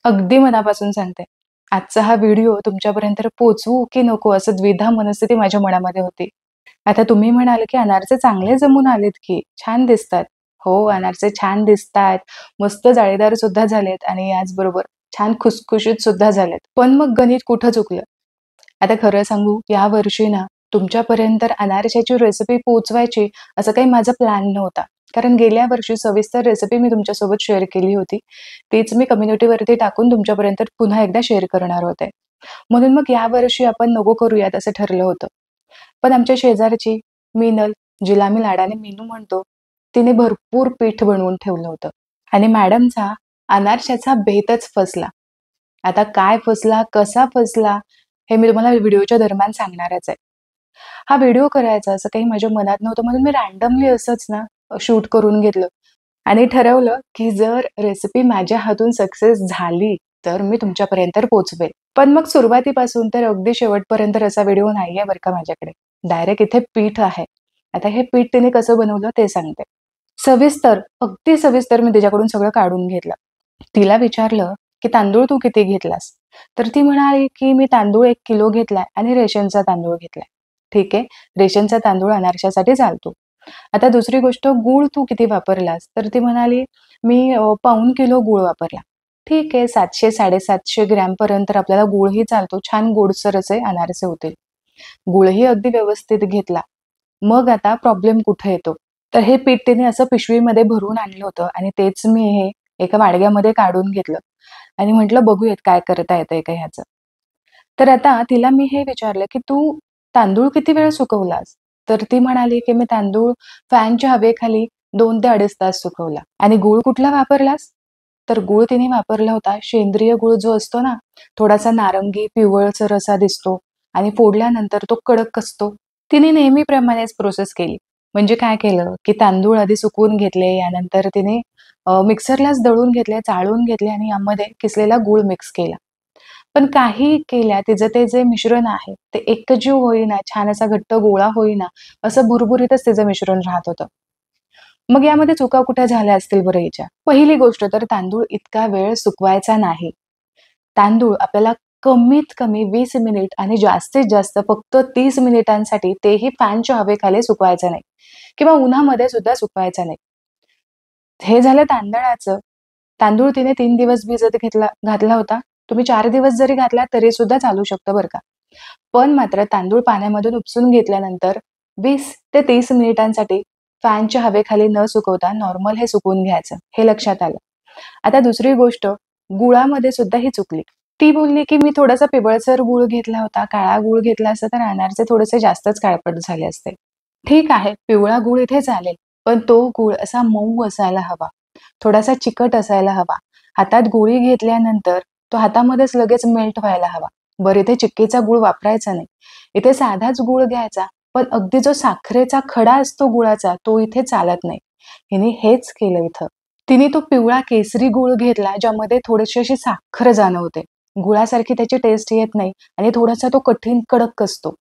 अगदी मनापासून सांगते. आजचा हा व्हिडिओ तुमच्यापर्यंत पोहोचवू की नको असं द्विधा मनस्थिती माझ्या मनामध्ये होती. आता तुम्ही म्हणाल की अनारसे चांगले जमून आलेत की, छान दिसतात. हो, अनारसे छान दिसतायत, मस्त जाळीदार सुद्धा झालेत आणि याचबरोबर छान खुसखुशीत सुद्धा झालेत. पण मग गणित कुठं चुकलं? आता खरं सांगू, यावर्षी ना तुमच्यापर्यंत अनारशाची रेसिपी पोहोचवायची असं काही माझा प्लॅन नव्हता. कारण गेल्या वर्षी सविस्तर रेसिपी मी तुमच्यासोबत शेअर केली होती. तीच मी कम्युनिटीवरती टाकून तुमच्यापर्यंत पुन्हा एकदा शेअर करणार होते. म्हणून मग यावर्षी आपण नको करूयात असं ठरलं होतं. पण आमच्या शेजारची मीनल, जिला आम्ही लाडाने मीनू म्हणतो, तिने भरपूर पीठ बनवून ठेवलं होतं आणि मॅडमचा अनारशाचा बेतच फसला. आता काय फसला, कसा फसला, हे मी तुम्हाला व्हिडिओच्या दरम्यान सांगणारच आहे. हा व्हिडिओ करायचा असं काही माझ्या मनात नव्हतं म्हणून मी रँडमली असंच ना शूट करून घेतलं आणि ठरवलं की जर रेसिपी माझ्या हातून सक्सेस झाली तर मी तुमच्यापर्यंत पोहोचवेल. पण मग सुरुवातीपासून तर अगदी शेवटपर्यंत असा व्हिडिओ नाहीये बरं का माझ्याकडे. डायरेक्ट इथे पीठ आहे. आता हे पीठ तिने कसं बनवलं ते सांगते. सविस्तर, अगदी सविस्तर मी तिच्याकडून सगळं काढून घेतलं. तिला विचारलं, की "तांदूळ तू किती घेतलास?" तर ती म्हणाली, की "मी तांदूळ 1 किलो घेतलाय आणि रेशनचा तांदूळ घेतलाय." ठीक आहे. रेशनचा तांदूळ अनारशासाठी चालतो. आता दुसरी गोष्ट गूळ तू किती वापरलास? तर ती म्हणाली, "मी पाऊण किलो गूळ वापरला." ठीक आहे. 700-750 ग्रॅमपर्यंत आपल्याला गूळही चालतो. छान गोडसर असे अनारसे होतील. गूळही अगदी व्यवस्थित घेतला. मग आता प्रॉब्लेम कुठे येतो? तर हे पीठ तिने असं पिशवीमध्ये भरून आणलं होतं आणि तेच मी हे एका वाडग्यामध्ये काढून घेतलं आणि म्हटलं बघूयात काय करता येतंय का ह्याचं. तर आता तिला मी हे विचारलं, की "तू तांदूळ किती वेळ सुकवलास?" तर ती म्हणाली, की "मी तांदूळ फॅनच्या हवेखाली 2 ते 2.5 तास सुकवला." "आणि गूळ कुठला वापरलास?" तर गूळ तिने वापरला होता सेंद्रिय गूळ जो असतो ना, थोडासा नारंगी पिवळसर असा दिसतो आणि फोडल्यानंतर तो कडक असतो. तिने नेहमीप्रमाणेच प्रोसेस केली. म्हणजे काय केलं, की तांदूळ आधी सुकवून घेतले, यानंतर तिने मिक्सरलाच दळून घेतले, चाळून घेतले आणि यामध्ये किसलेला गूळ मिक्स केला. पण काही केल्या तिचं ते जे मिश्रण आहे, ते एकजीव होईना, छान असा घट्ट गोळा होईना, असं भुरभुरीतच तिचं मिश्रण राहत होतं. मग यामध्ये चुका कुठे झाल्या असतील बरं हिच्या? पहिली गोष्ट तर तांदूळ इतका वेळ सुकवायचा नाही. तांदूळ आपल्याला कमीत कमी 20 मिनिट आणि जास्तीत जास्त फक्त 30 मिनिटांसाठी तेही फॅनच्या हवेखाली सुकवायचं नाही किंवा उन्हामध्ये सुद्धा सुकवायचं नाही. हे झालं तांदळाचं. तांदूळ तिने 3 दिवस घातला होता. तुम्ही 4 दिवस जरी घातला तरी सुद्धा चालू शकतं बरं का. पण मात्र तांदूळ पाण्यामधून उपसून घेतल्यानंतर 20 ते 30 मिनिटांसाठी फॅनच्या हवेखाली न सुकवता नॉर्मल हे सुकवून घ्यायचं. हे लक्षात आलं. आता दुसरी गोष्ट गुळामध्ये सुद्धा ही चुकली. ती बोलली, की "मी थोडासा पिवळसर गूळ घेतला होता. काळा गूळ घेतला असता तर अनारसे थोडेसे जास्तच काळपट झाले असते." ठीक आहे, पिवळा गूळ इथे चालेल. पण तो गूळ असा मऊ असायला हवा. थोडासा चिकट असायला हवा. हातात गोळी घेतल्यानंतर तो हातामध्येच लगेच मेल्ट व्हायला हवा. बरं इथे चिक्कीचा गूळ वापरायचा नाही. इथे साधाच गूळ घ्यायचा. पण अगदी जो साखरेचा खडा असतो गुळाचा, तो इथे चालत नाही. हिने हेच केलं इथं. तिने तो पिवळा केसरी गूळ घेतला, ज्यामध्ये थोडीशी अशी साखर जाणवते. गुळासारखी त्याची टेस्ट येत नाही आणि थोडासा तो कठीण कडक असतो.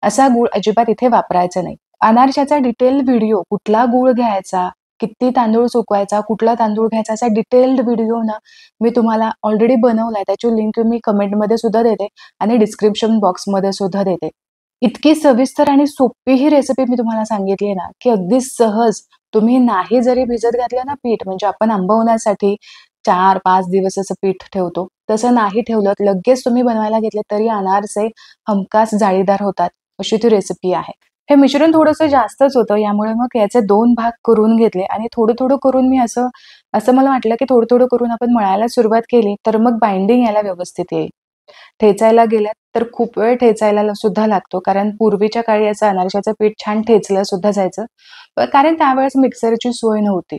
असा गूळ अजिबात इथे वापरायचा नाही. अनारशाचा डिटेल व्हिडिओ कुठला गूळ घ्यायचा, किती तांदूळ सुकवायचा, कुठला तांदूळ घ्यायचा असा डिटेल्ड व्हिडिओ ना मी तुम्हाला ऑलरेडी बनवलाय. त्याची लिंक मी कमेंटमध्ये सुद्धा देते आणि डिस्क्रिप्शन बॉक्समध्ये सुद्धा देते. इतकी सविस्तर आणि सोपी ही रेसिपी मी तुम्हाला सांगितली ना, की अगदी सहज तुम्ही नाही जरी भिजत घातलं ना पीठ, म्हणजे आपण आंबवण्यासाठी 4-5 दिवस असं पीठ ठेवतो. तसं नाही ठेवलं, लगेच तुम्ही बनवायला घेतले तरी अनारसे हमखास जाळीदार होतात. अशी ती रेसिपी आहे. हे मिश्रण थोडंसं जास्तच होतं. यामुळे मग याचे 2 भाग करून घेतले आणि थोडं-थोडं करून मी असं असं मला वाटलं, की थोडं-थोडं करून आपण मळायला सुरुवात केली, तर मग बाइंडिंग याला व्यवस्थित येईल. ठेचायला गेलात तर खूप वेळ ठेचायला सुद्धा लागतो. कारण पूर्वीच्या काळी असं अनारशाचं पीठ छान ठेचलं सुद्धा जायचं. कारण त्यावेळेस मिक्सरची सोय नव्हती.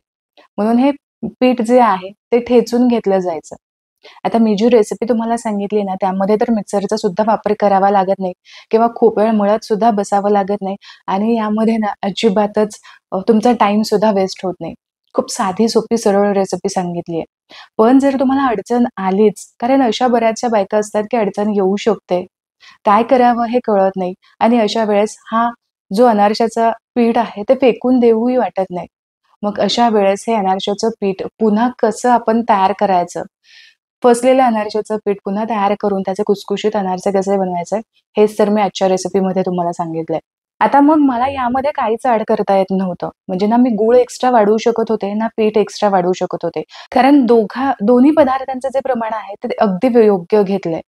म्हणून हे पीठ जे आहे ते ठेचून घेतलं जायचं. आता मी जी रेसिपी तुम्हाला सांगितली ना, त्यामध्ये तर मिक्सरचा सुद्धा वापर करावा लागत नाही किंवा खूप वेळ मळत सुद्धा बसावं लागत नाही आणि यामध्ये ना अजिबातच तुमचा टाईम सुद्धा वेस्ट होत नाही. खूप साधी, सोपी, सरळ रेसिपी सांगितली आहे. पण जर तुम्हाला अडचण आलीच, कारण अशा बऱ्याचशा बायका असतात, की अडचण येऊ शकते. काय करावं हे कळत नाही आणि अशा वेळेस हा जो अनारशाचा पीठ आहे, ते फेकून देऊही वाटत नाही. मग अशा वेळेस हे अनारशाचं पीठ पुन्हा कसं आपण तयार करायचं? फसलेलं अनारशाचं पीठ पुन्हा तयार करून त्याचे खुसखुशीत अनारसे कसे बनवायचे, हेच तर मी आजच्या रेसिपीमध्ये तुम्हाला सांगितलंय. आता मग मला यामध्ये काहीच ॲड करता येत नव्हतं. म्हणजे ना मी गूळ एक्स्ट्रा वाढवू शकत होते, ना पीठ एक्स्ट्रा वाढवू शकत होते. कारण दोन्ही पदार्थांचं जे प्रमाण आहे ते अगदी योग्य घेतलंय.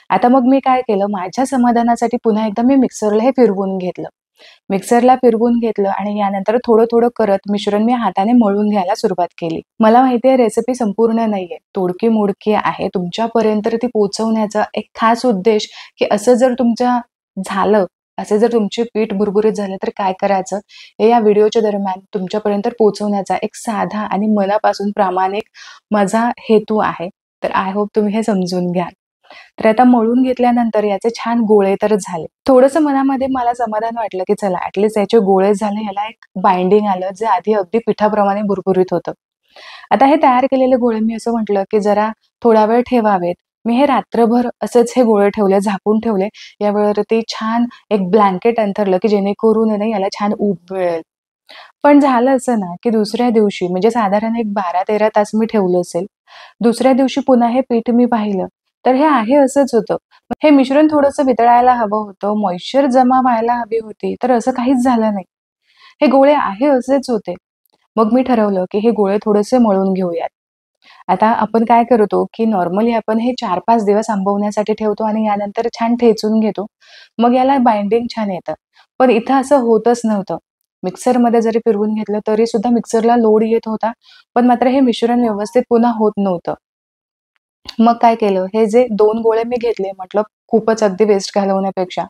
आता मग मी काय केलं, माझ्या समाधानासाठी पुन्हा एकदा मी मिक्सरला हे फिरवून घेतलं. मिक्सरला फिरवून घेतलं आणि यानंतर थोडं-थोडं करत मिश्रण मी हाताने मळून घ्यायला सुरुवात केली. मला माहिती आहे रेसिपी संपूर्ण नाहीये, तोडकी-मोडकी आहे. तुमच्यापर्यंत ती पोहोचवण्याचा एक खास उद्देश, की असं जर तुमच्या झालं, असे जर तुमचे पीठ बुरबुरीत झाले तर काय करायचं? हे या व्हिडिओच्या दरम्यान तुमच्यापर्यंत पोहोचवण्याचा एक साधा आणि मनापासून प्रामाणिक माझा हेतू आहे. तर आय होप तुम्ही हे समजून घ्याल. तर आता मळून घेतल्यानंतर याचे छान गोळे तर झाले. थोडंसं मनामध्ये मला समाधान वाटलं, की चला ॲटलीस्ट याचे गोळे झाले, याला एक बाइंडिंग आलं, जे आधी अगदी पिठाप्रमाणे बुरबुरीत होतं. आता हे तयार केलेले गोळे मी असं म्हटलं, की जरा थोडा वेळ ठेवावेत. मी हे रात्रभर असेच हे गोळे ठेवले, झाकून ठेवले. यावरती छान एक ब्लँकेट अंथरलं, की जेणेकरून आहे ना याला छान ऊब मिळेल. पण झालं असं ना, की दुसऱ्या दिवशी म्हणजे साधारण एक 12-13 तास मी ठेवलं असेल. दुसऱ्या दिवशी पुन्हा हे पीठ मी पाहिलं, तर हे आहे असंच होतं. हे मिश्रण थोडंसं वितळायला हवं होतं, मॉइश्चर जमा व्हायला हवी होती, तर असं काहीच झालं नाही. हे गोळे आहे असेच होते. मग मी ठरवलं, की हे गोळे थोडेसे मळून घेऊयात. आता आपण काय करतो, की नॉर्मली आपण हे 4-5 दिवस आंबवण्यासाठी ठेवतो आणि यानंतर छान ठेचून घेतो. मग याला बाइंडिंग छान येतं. पण इथं असं होतच नव्हतं. मिक्सरमध्ये जरी फिरवून घेतलं तरी सुद्धा मिक्सरला लोड येत होता. पण मात्र हे मिश्रण व्यवस्थित पुन्हा होत नव्हतं. मग काय केलं, हे जे 2 गोळे मी घेतले म्हटलं खूपच अगदी वेस्ट घालवण्यापेक्षा,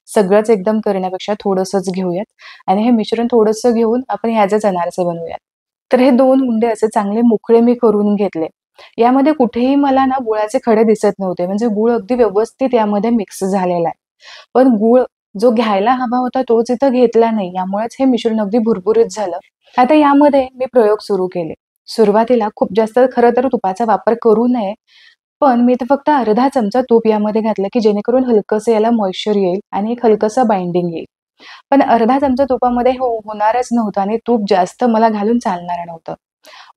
सगळंच एकदम करण्यापेक्षा थोडंसंच घेऊयात आणि हे मिश्रण थोडंसं घेऊन आपण ह्याचेच अनारसे बनवूयात. तर हे 2 उंडे असे चांगले मोकळे मी करून घेतले. यामध्ये कुठेही मला ना गुळाचे खडे दिसत नव्हते. म्हणजे गूळ अगदी व्यवस्थित यामध्ये मिक्स झालेला आहे. पण गूळ जो घ्यायला हवा होता तोच इथं घेतला नाही. यामुळेच हे मिश्रण अगदी भुरभुरीत झालं. आता यामध्ये मी प्रयोग सुरू केले. सुरुवातीला खूप जास्त खरं तर तुपाचा वापर करू नये. पण मी इथे फक्त अर्धा चमचा तूप यामध्ये घातलं, की जेणेकरून हलकसं याला मॉइश्चर येईल आणि एक हलकसं बाइंडिंग येईल. पण अर्धा चमचा तुपामध्ये होणारच नव्हतं आणि तूप जास्त मला घालून चालणार नव्हतं.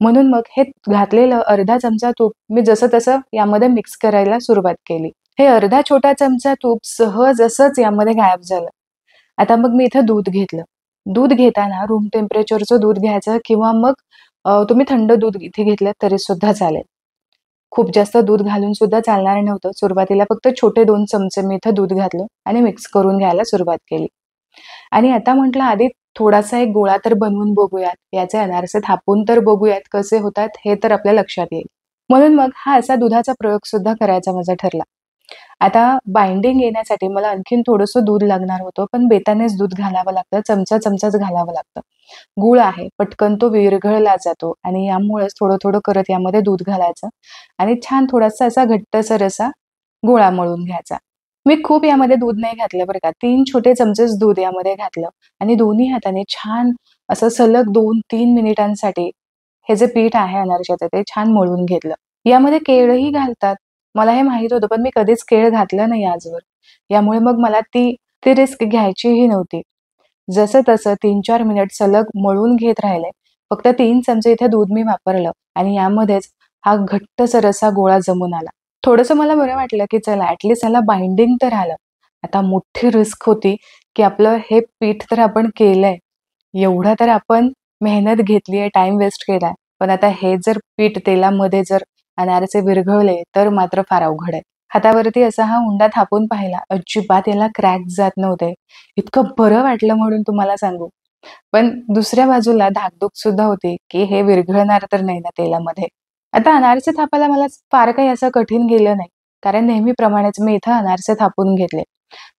म्हणून मग हे घातलेलं अर्धा चमचा तूप मी जसं-तसं यामध्ये मिक्स करायला सुरुवात केली. हे अर्धा छोटा चमचा तूप सहज असंच यामध्ये गायब झालं. आता मग मी इथं दूध घेतलं. दूध घेताना रूम टेम्परेचरचं दूध घ्यायचं किंवा मग तुम्ही थंड दूध इथे घेतलं तरी सुद्धा चालेल. खूप जास्त दूध घालून सुद्धा चालणार नव्हतं. सुरुवातीला फक्त छोटे 2 चमचे मी इथं दूध घातलं आणि मिक्स करून घ्यायला सुरुवात केली. आणि आता म्हटलं आधी थोडासा एक गोळा तर बनवून बघूयात. याचे अनारसे थापून तर बघूयात कसे होतात हे तर आपल्या लक्षात येईल. म्हणून मग हा असा दुधाचा प्रयोग सुद्धा करायचा माझा ठरला. आता बाइंडिंग येण्यासाठी मला आणखीन थोडंसं दूध लागणार होतं, पण बेतानेच दूध घालावं लागतं. चमचाच घालावं लागतं. गूळ आहे, पटकन तो विरघळला जातो आणि यामुळेच थोडं-थोडं करत यामध्ये दूध घालायचं आणि छान थोडासा असा घट्टसर असा गोळा मळून घ्यायचा. मी खूप यामध्ये दूध नाही घातलं बरं का. 3 छोटे चमचेच दूध यामध्ये घातलं आणि दोन्ही हाताने छान असं सलग 2-3 मिनिटांसाठी हे जे पीठ आहे अनारशाचं ते छान मळून घेतलं. यामध्ये केळही घालतात. मला हे माहीत होतं, पण मी कधीच केळ घातलं नाही आजवर. यामुळे मग मला ती ती रिस्क घ्यायचीही नव्हती. जसं-तसं 3-4 मिनिट सलग मळून घेत राहिले. फक्त 3 चमचे इथे दूध मी वापरलं आणि यामध्येच हा घट्टसर असा गोळा जमून आला. थोडंसं मला बरं वाटलं, की चला ॲटलीस्ट ह्याला बाइंडिंग तर आलं. आता मोठी रिस्क होती, की आपलं हे पीठ तर आपण केलंय. एवढं तर आपण मेहनत घेतली आहे, टाईम वेस्ट केलाय. पण आता हे जर पीठ तेलामध्ये जर अनारसे विरघळले, तर मात्र फार अवघड आहे. हातावरती असा हा उंडा थापून पाहिला. अजिबात याला क्रॅक जात नव्हते. इतकं बरं वाटलं म्हणून तुम्हाला सांगू. पण दुसऱ्या बाजूला धाकधूक सुद्धा होती, की हे विरघळणार तर नाही ना तेलामध्ये. आता अनारसे थापायला मला फार काही असं कठीण गेलं नाही. कारण नेहमीप्रमाणेच मी इथं अनारसे थापून घेतले.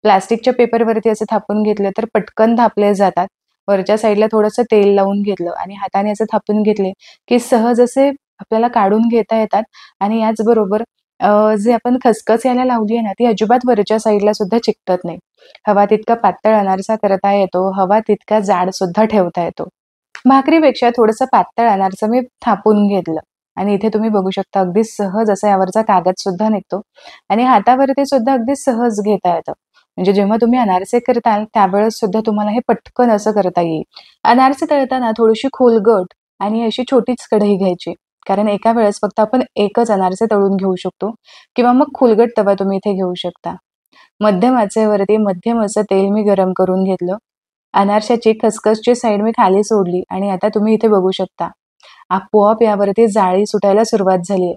प्लास्टिकच्या पेपरवरती असे थापून घेतले तर पटकन थापले जातात. वरच्या साईडला थोडंसं तेल लावून घेतलं आणि हाताने असं थापून घेतले, की सहज असे आपल्याला काढून घेता येतात आणि याचबरोबर जे आपण खसखस याला लावली आहे ना, ती अजिबात वरच्या साईडला सुद्धा चिकटत नाही. हवा तितका पातळ अनारसा करता येतो, हवा तितका जाड सुद्धा ठेवता येतो. भाकरीपेक्षा थोडंसं पातळ अनारसा मी थापून घेतलं आणि इथे तुम्ही बघू शकता अगदी सहज असा यावरचा कागद सुद्धा निघतो आणि हातावरती सुद्धा अगदी सहज घेता येतं. म्हणजे जेव्हा तुम्ही अनारसे करताल त्यावेळेस सुद्धा तुम्हाला हे पटकन असं करता येईल. अनारसे तळताना थोडीशी खोलगट आणि अशी छोटीच कढई घ्यायची. कारण एका वेळेस फक्त आपण एकच अनारसे तळून घेऊ शकतो किंवा मग खुलगट तवा तुम्ही इथे घेऊ शकता. मध्यम आचेवरती मध्यम असं तेल मी गरम करून घेतलं. अनारशाची खसखसची साईड मी खाली सोडली आणि आता तुम्ही इथे बघू शकता. आपोआप यावरती जाळी सुटायला सुरुवात झाली.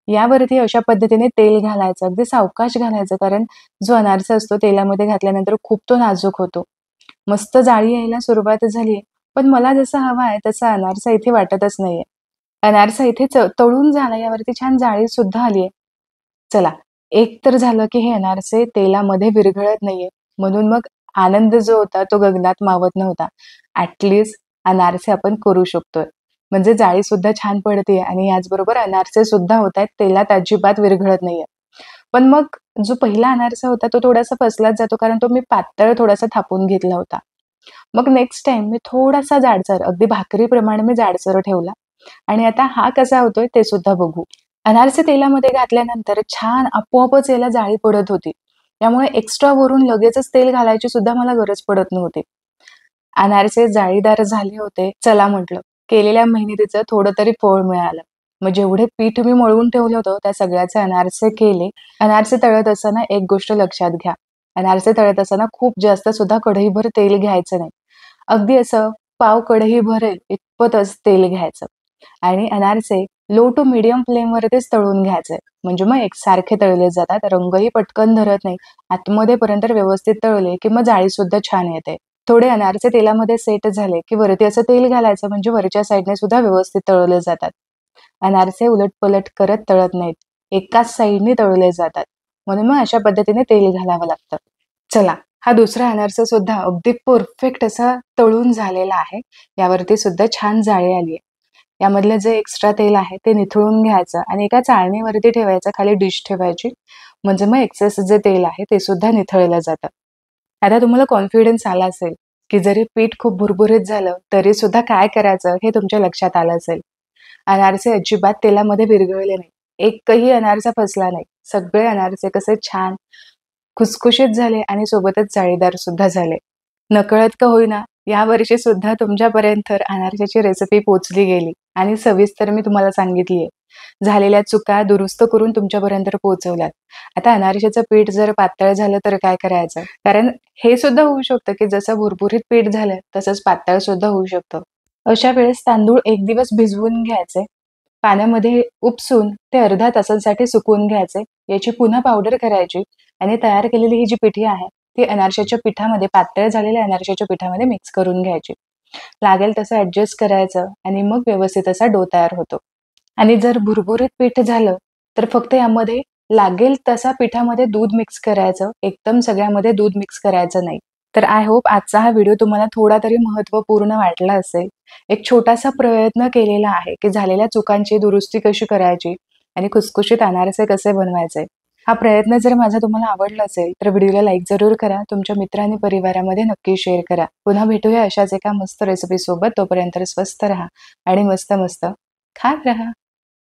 यावरती अशा पद्धतीने तेल घालायचं, अगदी सावकाश घालायचं, कारण जो अनारसा असतो तेलामध्ये घातल्यानंतर खूप तो नाजूक होतो. मस्त जाळी यायला सुरुवात झाली, पण मला जसा हवा आहे तसा अनारसा इथे वाटतच नाहीये. अनारसा इथे तळून झाला, यावरती छान जाळी सुद्धा आलीये. चला, एक तर झालं की हे अनारसे तेलामध्ये विरघळत नाहीये. म्हणून मग आनंद जो होता तो गगनात मावत नव्हता. ॲट अनारसे आपण करू शकतोय. म्हणजे जाळी सुद्धा छान पडतेय आणि याचबरोबर अनारसे सुद्धा होतायत, तेलात अजिबात विरघळत नाहीये. पण मग जो पहिला अनारसा होता तो थोडासा फसलाच जातो, कारण तो मी पातळ थोडासा थापून घेतला होता. मग नेक्स्ट टाईम मी थोडासा जाडसर, अगदी भाकरीप्रमाणे मी जाडसर ठेवला आणि आता हा कसा होतोय ते सुद्धा बघू. अनारसे तेलामध्ये घातल्यानंतर छान आपोआपच याला जाळी पडत होती. त्यामुळे एक्स्ट्रा वरून लगेचच तेल घालायची सुद्धा मला गरज पडत नव्हती. अनारसे जाळीदार झाले होते. चला म्हटलं, केलेल्या मेहनतीचं थोडं तरी फळ मिळालं. मग जेवढे पीठ मी मळवून ठेवलं होतं, त्या सगळ्याचे अनारसे केले. अनारसे तळत असताना एक गोष्ट लक्षात घ्या. अनारसे तळत असताना खूप जास्त सुद्धा कढईभर तेल घ्यायचं नाही. अगदी असं पाव कढई भरेल इतपतच तेल घ्यायचं आणि अनारसे लो टू मीडियम फ्लेमवरतीच तळून घ्यायचे. म्हणजे मग एकसारखे तळले जातात. रंगही पटकन धरत नाही. आतमध्ये पर्यंत व्यवस्थित तळले की मग जाळीसुद्धा छान येते. थोडे अनारसे तेलामध्ये सेट झाले की वरती असं तेल घालायचं, म्हणजे वरच्या साईडने सुद्धा व्यवस्थित तळले जातात. अनारसे उलट-पलट करत तळत नाहीत. एकाच साईडने तळले जातात. म्हणून मग अशा पद्धतीने तेल घालावं लागतं. चला, हा दुसरा अनारसा सुद्धा अगदी परफेक्ट असा तळून झालेला आहे. यावरती सुद्धा छान जाळी आली आहे. यामधलं जे एक्स्ट्रा तेल आहे ते निथळून घ्यायचं आणि एका चाळणीवरती ठेवायचं, खाली डिश ठेवायची. म्हणजे मग एक्सेस जे तेल आहे ते सुद्धा निथळलं जातं. आता तुम्हाला कॉन्फिडन्स आला असेल, की जरी पीठ खूप भुरभुरीत झालं, तरी सुद्धा काय करायचं हे तुमच्या लक्षात आलं असेल. अनारसे अजिबात तेलामध्ये विरघळले नाही. एकही अनारसा फसला नाही. सगळे अनारसे कसे छान खुसखुशीत झाले आणि सोबतच जाळीदार सुद्धा झाले. नकळत का होईना, यावर्षी सुद्धा तुमच्यापर्यंत अनारशाची रेसिपी पोहोचली गेली आणि सविस्तर मी तुम्हाला सांगितली आहे. झालेल्या चुका दुरुस्त करून तुमच्यापर्यंत पोहोचवल्यात. आता अनारशाचं पीठ जर पातळ झालं तर काय करायचं? कारण हे सुद्धा होऊ शकतं, की जसं भुरभुरीत पीठ झालं तसंच पातळ सुद्धा होऊ शकतं. अशा वेळेस तांदूळ एक दिवस भिजवून घ्यायचे. पाण्यामध्ये उपसून ते अर्ध्या तासांसाठी सुकवून घ्यायचे. याची पुन्हा पावडर करायची आणि तयार केलेली ही जी पिठी आहे, ती अनारशाच्या पिठामध्ये, पातळ झालेल्या अनारशाच्या पिठामध्ये मिक्स करून घ्यायची. लागेल तसं ॲडजस्ट करायचं आणि मग व्यवस्थित असा डो तयार होतो. आणि जर भुरभुरीत पीठ झालं, तर फक्त यामध्ये लागेल तसा पिठामध्ये दूध मिक्स करायचं. एकदम सगळ्यामध्ये दूध मिक्स करायचं नाही. तर आय होप आजचा हा व्हिडिओ तुम्हाला थोडा तरी महत्त्वपूर्ण वाटला असेल. एक छोटासा प्रयत्न केलेला आहे, की झालेल्या चुकांची दुरुस्ती कशी करायची आणि खुसखुशीत अनारसे कसे बनवायचे. हा प्रयत्न जर माझा तुम्हाला आवडला असेल, तर व्हिडिओला लाईक जरूर करा. तुमच्या मित्र आणि परिवारामध्ये नक्की शेअर करा. पुन्हा भेटूया अशाच एका मस्त रेसिपीसोबत. तोपर्यंत स्वस्थ राहा आणि मस्त मस्त खात राहा.